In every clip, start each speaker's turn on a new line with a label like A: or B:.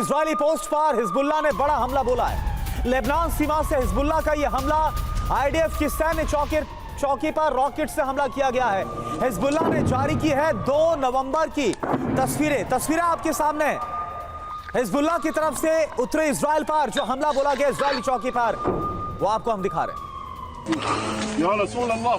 A: Israeli post पर Hezbollah ने बड़ा हमला बोला है। लेबनान सीमा से हिजबुल्लाह का यह हमला आईडीएफ की सैन्य चौकी पर रॉकेट से हमला किया गया है। हिजबुल्लाह ने जारी की है 2 नवंबर की तस्वीरें आपके सामने। हिजबुल्लाह की तरफ से उत्तरी इजराइल पर जो हमला बोला गया इजरायली चौकी पर, वो आपको हम दिखा रहे हैं। या रसूल अल्लाह।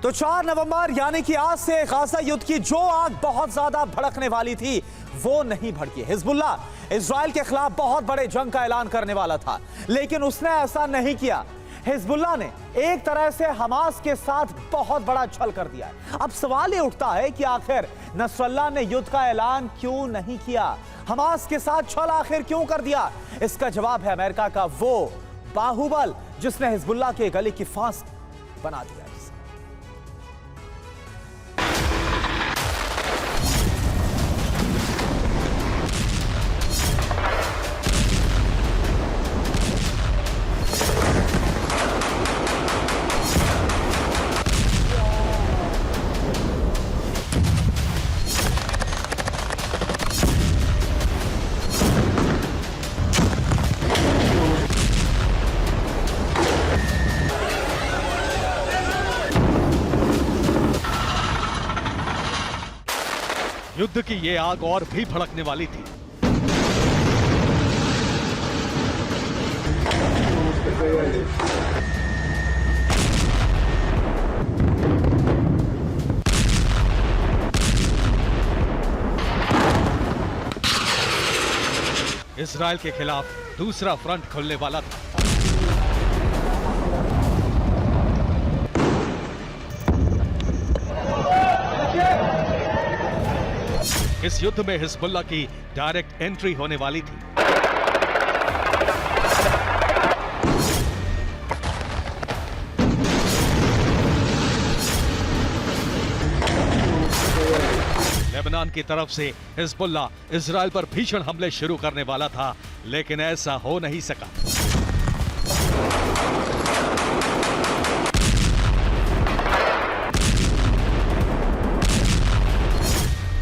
A: तो 4 नवंबर यानी कि आज से गाजा युद्ध की जो आग बहुत ज्यादा भड़कने वाली थी वो नहीं भड़की। हिजबुल्लाह इजराइल के खिलाफ बहुत बड़े जंग का ऐलान करने वाला था, लेकिन उसने ऐसा नहीं किया। हिजबुल्लाह ने एक तरह से हमास के साथ बहुत बड़ा छल कर दिया है। अब सवाल ये उठता है कि आखिर नसरल्लाह ने युद्ध का ऐलान क्यों नहीं किया, हमास के साथ छल आखिर क्यों कर दिया? इसका जवाब है अमेरिका का वो बाहुबल जिसने हिजबुल्लाह के गले की फांस बना दिया।
B: युद्ध की ये आग और भी भड़कने वाली थी। इजराइल के खिलाफ दूसरा फ्रंट खुलने वाला था। इस युद्ध में हिजबुल्लाह की डायरेक्ट एंट्री होने वाली थी। लेबनान की तरफ से हिजबुल्लाह इजराइल पर भीषण हमले शुरू करने वाला था, लेकिन ऐसा हो नहीं सका।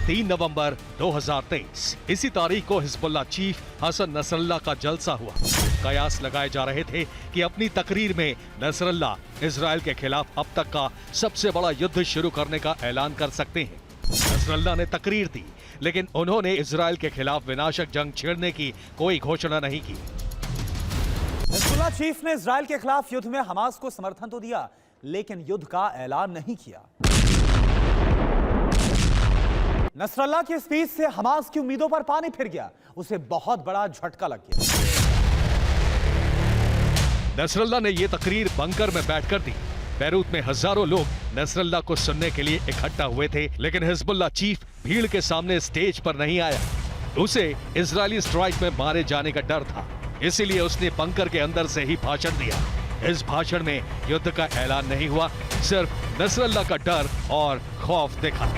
B: तीन नवंबर 2023 इसी तारीख को हिजबुल्लाह चीफ हसन नसरल्लाह का जलसा हुआ। कयास लगाए जा रहे थे कि अपनी तकरीर में नसरल्लाह इजराइल के खिलाफ अब तक का सबसे बड़ा युद्ध शुरू करने का ऐलान कर सकते हैं। नसरल्लाह ने तकरीर दी, लेकिन उन्होंने इजराइल के खिलाफ विनाशक जंग छेड़ने की कोई घोषणा नहीं की।
A: हिजबुल्लाह चीफ ने इजराइल के खिलाफ युद्ध में हमास को समर्थन तो दिया, लेकिन युद्ध का ऐलान नहीं किया। नसरल्लाह की स्पीच से हमास की उम्मीदों पर पानी फिर गया, उसे बहुत बड़ा झटका लग गया।
B: नसरल्लाह ने यह तकरीर बंकर में बैठकर दी। बैरूत में हजारों लोग नसरल्लाह को सुनने के लिए इकट्ठा हुए थे, लेकिन हिजबुल्लाह चीफ भीड़ के सामने स्टेज पर नहीं आया। उसे इजरायली स्ट्राइक में मारे जाने का डर था, इसीलिए उसने बंकर के अंदर से ही भाषण दिया। इस भाषण में युद्ध का ऐलान नहीं हुआ, सिर्फ नसरल्लाह का डर और खौफ देखा।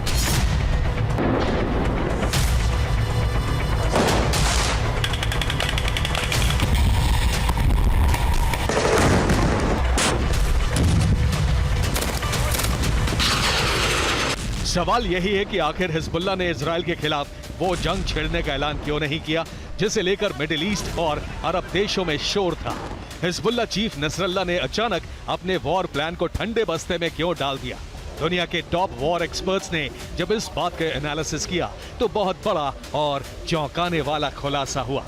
B: सवाल यही है कि आखिर हिजबुल्लाह ने इजराइल के खिलाफ वो जंग छेड़ने का ऐलान क्यों नहीं किया जिसे लेकर मिडिल ईस्ट और अरब देशों में शोर था। हिजबुल्लाह चीफ नसरल्लाह ने अचानक अपने वॉर प्लान को ठंडे बस्ते में क्यों डाल दिया? दुनिया के टॉप वॉर एक्सपर्ट्स ने जब इस बात का एनालिसिस किया तो बहुत बड़ा और चौंकाने वाला खुलासा हुआ।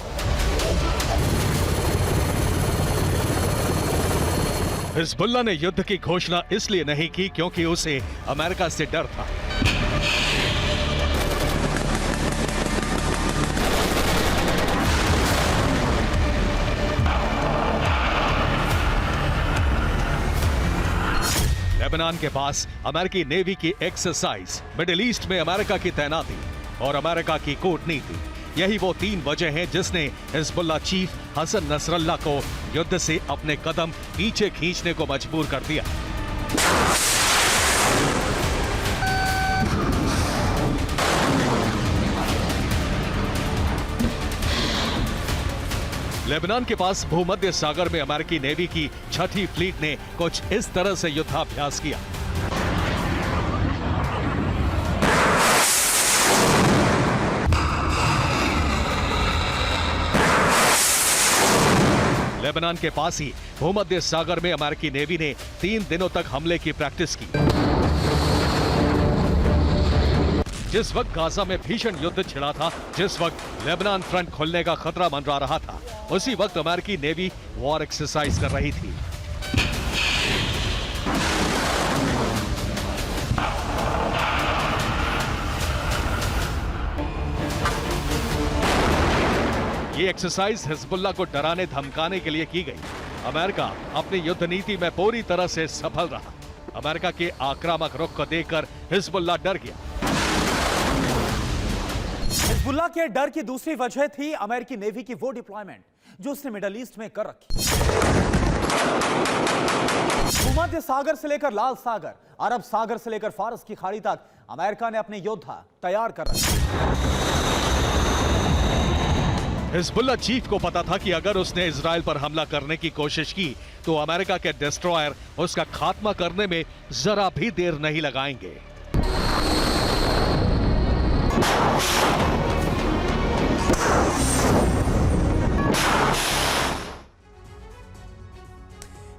B: हिजबुल्लाह ने युद्ध की घोषणा इसलिए नहीं की क्योंकि उसे अमेरिका से डर था। लेबनान के पास अमेरिकी नेवी की एक्सरसाइज, मिडिल ईस्ट में अमेरिका की तैनाती और अमेरिका की कूटनीति, यही वो 3 वजह हैं जिसने हिजबुल्लाह चीफ हसन नसरल्लाह को युद्ध से अपने कदम पीछे खींचने को मजबूर कर दिया। लेबनान के पास भूमध्य सागर में अमेरिकी नेवी की 6ठी फ्लीट ने कुछ इस तरह से युद्धाभ्यास किया। लेबनान के पास ही भूमध्य सागर में अमेरिकी नेवी ने 3 दिनों तक हमले की प्रैक्टिस की। जिस वक्त गाजा में भीषण युद्ध छिड़ा था, जिस वक्त लेबनान फ्रंट खुलने का खतरा मंडरा रहा था, उसी वक्त अमेरिकी नेवी वॉर एक्सरसाइज कर रही थी। ये एक्सरसाइज हिजबुल्लाह को डराने धमकाने के लिए की गई। अमेरिका अपनी युद्ध नीति में पूरी तरह से सफल रहा। अमेरिका के आक्रामक रुख को देखकर हिजबुल्लाह डर गया।
A: हिजबुल्लाह के डर की दूसरी वजह थी अमेरिकी नेवी की वो डिप्लॉयमेंट जो उसने मिडिल ईस्ट में कर रखी। भूमध्य सागर से लेकर लाल सागर, अरब सागर से लेकर फारस की खाड़ी तक अमेरिका ने अपने योद्धा तैयार कर रखे।
B: हिजबुल्लाह चीफ को पता था कि अगर उसने इजराइल पर हमला करने की कोशिश की तो अमेरिका के डिस्ट्रॉयर उसका खात्मा करने में जरा भी देर नहीं लगाएंगे।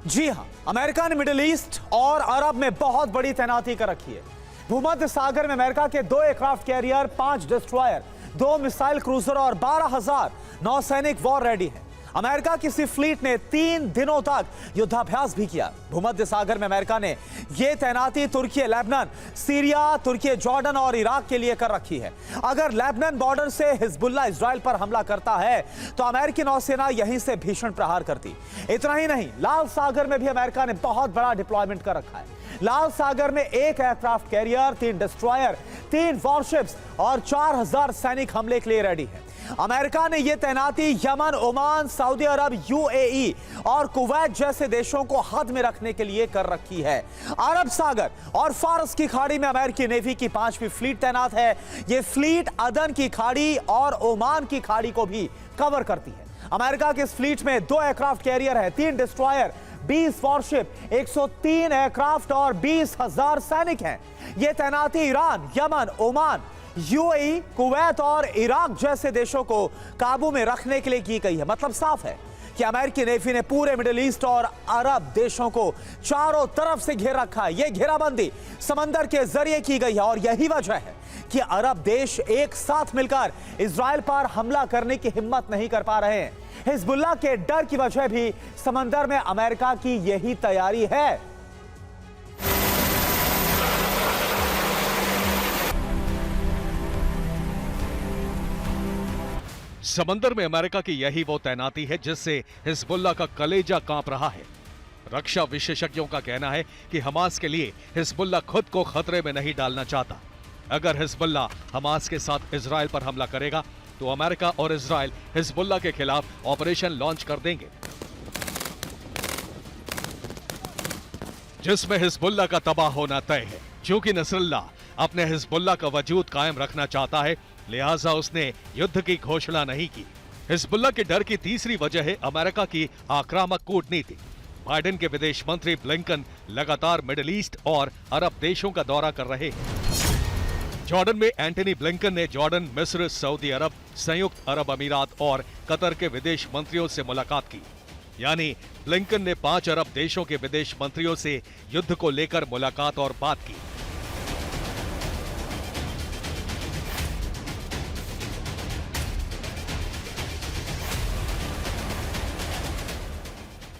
A: जी हां, अमेरिका ने मिडिल ईस्ट और अरब में बहुत बड़ी तैनाती कर रखी है। भूमध्य सागर में अमेरिका के 2 aircraft carrier, 5 destroyer, 2 missile cruiser और 12,000 नौसैनिक वॉर रेडी हैं। अमेरिका की सी फ्लीट ने 3 दिनों तक युद्धाभ्यास भी किया। भूमध्य सागर में अमेरिका ने यह तैनाती तुर्की, लेबनान, सीरिया, तुर्की, जॉर्डन और इराक के लिए कर रखी है। अगर लेबनान बॉर्डर से हिजबुल्लाह इजराइल पर हमला करता है तो अमेरिकी नौसेना यहीं से भीषण प्रहार करती। इतना ही नहीं, लाल सागर में भी अमेरिका ने बहुत बड़ा डिप्लॉयमेंट कर रखा है। लाल सागर में 1 एयरक्राफ्ट कैरियर, 3 डिस्ट्रॉयर, 3 वॉरशिप्स और 4,000 सैनिक हमले के लिए रेडी है। अमेरिका ने यह तैनाती यमन, ओमान, सऊदी अरब, यूएई और कुवैत जैसे देशों को हद में रखने के लिए कर रखी है। अरब सागर और फारस की खाड़ी में अमेरिकी नेवी की 5वीं फ्लीट तैनात है। यह फ्लीट अदन की खाड़ी और ओमान की खाड़ी को भी कवर करती है। अमेरिका की इस फ्लीट में 2 एयरक्राफ्ट कैरियर है, 3 डिस्ट्रॉयर, 20 वॉरशिप, 103 एयरक्राफ्ट और 20,000 सैनिक हैं। यह तैनाती Iran, Yemen, Oman, UAE, Kuwait और इराक जैसे देशों को काबू में रखने के लिए की गई है। मतलब साफ है कि अमेरिकी नेवी ने पूरे मिडिल ईस्ट और अरब देशों को चारों तरफ से घेर रखा है। यह घेराबंदी समंदर के जरिए की गई है और यही वजह है कि अरब देश एक साथ मिलकर इजराइल पर हमला करने की हिम्मत नहीं कर पा रहे हैं। हिजबुल्लाह के डर की वजह भी समंदर में अमेरिका की यही तैयारी है।
B: समंदर में अमेरिका की यही वो तैनाती है जिससे हिजबुल्लाह का कलेजा कांप रहा है। रक्षा विशेषज्ञों का कहना है कि हमास के लिए हिजबुल्लाह खुद को खतरे में नहीं डालना चाहता। अगर हिजबुल्लाह हमास के साथ इजराइल पर हमला करेगा तो अमेरिका और इजराइल हिजबुल्लाह के खिलाफ ऑपरेशन लॉन्च कर देंगे, जिसमें हिजबुल्लाह का तबाह होना तय है। क्योंकि नसरुल्लाह अपने हिजबुल्लाह का वजूद कायम रखना चाहता है, लिहाजा उसने युद्ध की घोषणा नहीं की। हिजबुल्लाह के डर की तीसरी वजह है अमेरिका की आक्रामक कूटनीति। बाइडेन के विदेश मंत्री ब्लिंकन लगातार मिडिल ईस्ट और अरब देशों का दौरा कर रहे हैं। जॉर्डन में एंटनी ब्लिंकन ने जॉर्डन, मिस्र, सऊदी अरब, संयुक्त अरब अमीरात और कतर के विदेश मंत्रियों से मुलाकात की। यानी ब्लिंकन ने 5 अरब देशों के विदेश मंत्रियों से युद्ध को लेकर मुलाकात और बात की।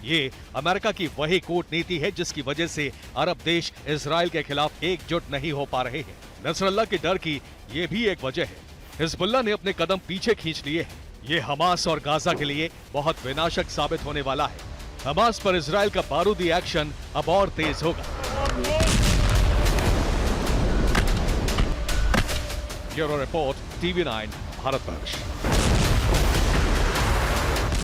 B: ये अमेरिका की वही कूटनीति है जिसकी वजह से अरब देश इजराइल के खिलाफ एकजुट नहीं हो पा रहे हैं। नसरुल्लाह के डर की ये भी एक वजह है। हिजबुल्लाह ने अपने कदम पीछे खींच लिए हैं। ये हमास और गाजा के लिए बहुत विनाशक साबित होने वाला है। हमास पर इजराइल का बारूदी एक्शन अब और तेज होगा। Bureau report, TV9 Bharatvarsh.